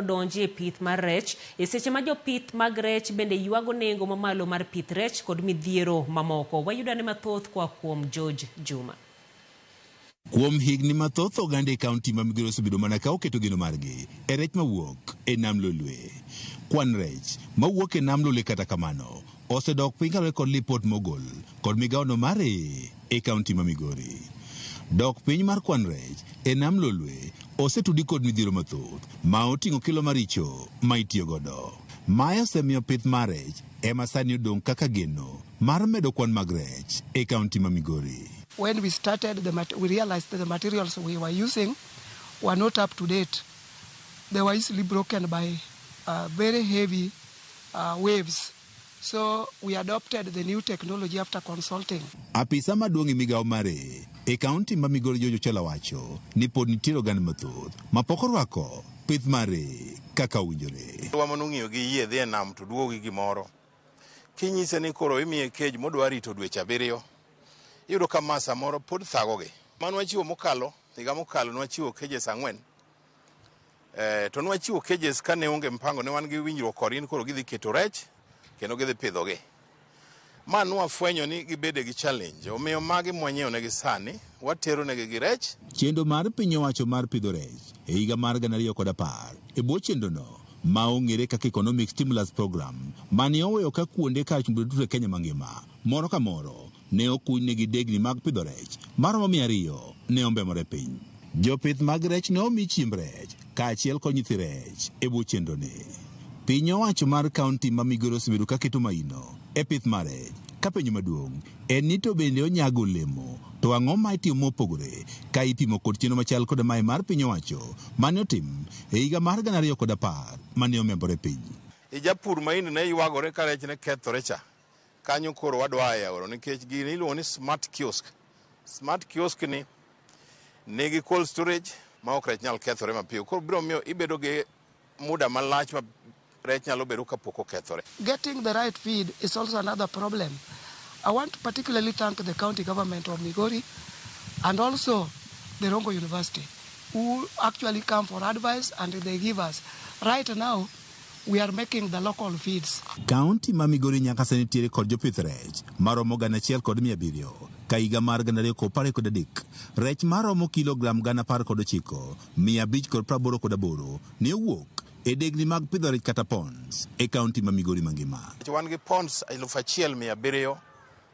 donji e pith mar rech e seche ma jopith mag rech bende yuago nengo mamalo mar pith rech kod midhiero mamoko. Wayudane mathoth kwa kuom George Juma. Kuom higni mathoth oganda e kaunti ma Migori osebedo mana ka oketo geno margi e rech mawuok e nam Lolwe. Kwan rech mawuok e nam Lolwe kata kamano osedok piny kaluwore kod lipot mogol kod migawono mare e kaunti ma Migori. Dok piny mar kwan rech e nam Lolwe osetudi kod midhiero mathoth ma oting'o kilo maricho ma itiyo godo. Mae osemiyo pith mar rech ema sani odong' kaka geno mar medo kwan mag rech e kaunti ma Migori. When we started, we realized that the materials we were using were not up to date. They were easily broken by very heavy waves. So we adopted the new technology after consulting. Apisa maduong' e migawo mare e kaunti ma Migori George Ochela wacho ni pod nitiere oganda mathoth ma pok orwako pith mare kaka owinjore. Wamanung'iyo gi yie dhi e nam to duogi gimoro. Kinyise ni koro imiye kej modwa rito dweche 7. Iyudo ka masa moro pod thagogi. Mano wachiwo mokalo, higa mokalo nwachiwo cages 4. To nwachiwo cages ka ne onge mpango, ne wan gi winjruok kod in koro gidhi keto rech kendo gidhi pidhogi. Ma nwafwenyo ni gibede gi challenge, omiyo magi mwanyieo negi sani, watero negi gi rech. Chenro mar piny owacho mar pidho rech e higa mar 2010 e bwo chenrono ma ong'ere kaka Economic Stimulus Program mane oweyo ka kuonde kar chumbo duto e Kenya mangima moro ka moro ne okuny degni mag pidho rech maromo 200 ne ombemore piny. Jopith mag rech ne omi chiemb rech kaachiel kod nyithi rech e bwo chenroni. Piny owacho mar kaunti ma Migori osebedo ka keto maino e pith mar rech ka penjo maduong' en ni to bende onyago olemo to ang'o ma itimo mopogore ka ipimo kod chenro machal kod mae mar piny owacho mane otim e higa mar 2010 mane omembore piny. Japur maini ne yuagore ka rech ne kethore cha. Kanyo koro wadwa yaoro nikech gini iluongo ni smart kiosk. Smart kiosk ni nigi cold storage ma ok rech nyal kethore mapiyo. Koro biro miyo ibedo gi muda malach ma rech nyalo bedo kapok okethore. Getting the right feed is also another problem. I want to particularly thank the county government of Migori and also the Rongo University who actually come for advice and they give us. Right now, we are making the local feeds. Kaunti ma Migori nyaka sani tiere kod jopith rech maromo 1,700 ka higa mar 2013 rech maromo kilogram 19,588 ne owuok e degni mag pidho rech kata ponds e kaunti ma Migori mangima. Wan gi ponds 1,700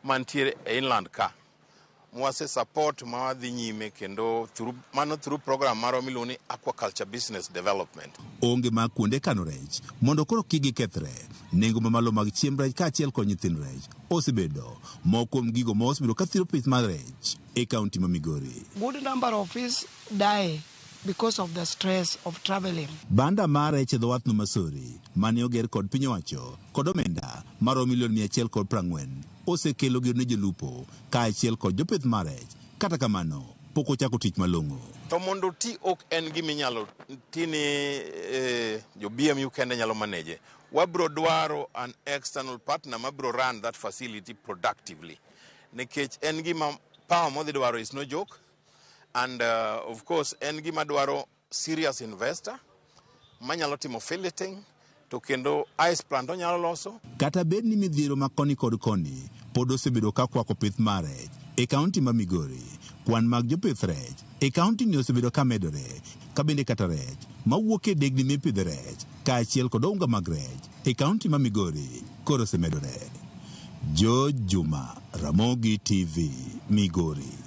mantiere e inland ka. Mwase support mawadhi nyime kendo through program maro miluongo ni Aquaculture Business Development. Onge mag kuonde kano rech mondo koro kik gikethre. Nengo mamalo mag chiemb rech kaachiel kod nyithind rech osebedo moko kuom gigo ma osebedo ka thiro pith mar rech e kaunti ma Migori. Good number of fish die because of the stress of traveling. Banda mar rech e dho wath no Masori mane oger kod piny owacho kod omenda maromo $140 osekelo gero ne jolupo kaachiel kod jopith mar rech. Kata kamano pok ochako tich malong'o. To mondo ti ok en giminyalo tini jo BMU kende nyalo manage. Wabro dwaro an external partner mabro run that facility productively. Nikech en gima power modhi dwaro is no joke. And of course, en gima dwaro serious investor, manyalo timo filleting, to kendo ice plant onyalo loso. Kata bed ni midhiero ma koni kod koni, pod osebedo ka kwako pith mar rech e kaunti ma Migori. Kwan mag jopith rech e kaunti ni osebedo ka medore, ka bende kata rech mawuok e degni mipidho rech kaachiel kod unga mag rech e kaunti ma Migori koro osemedore. George Juma, Ramogi TV, Migori.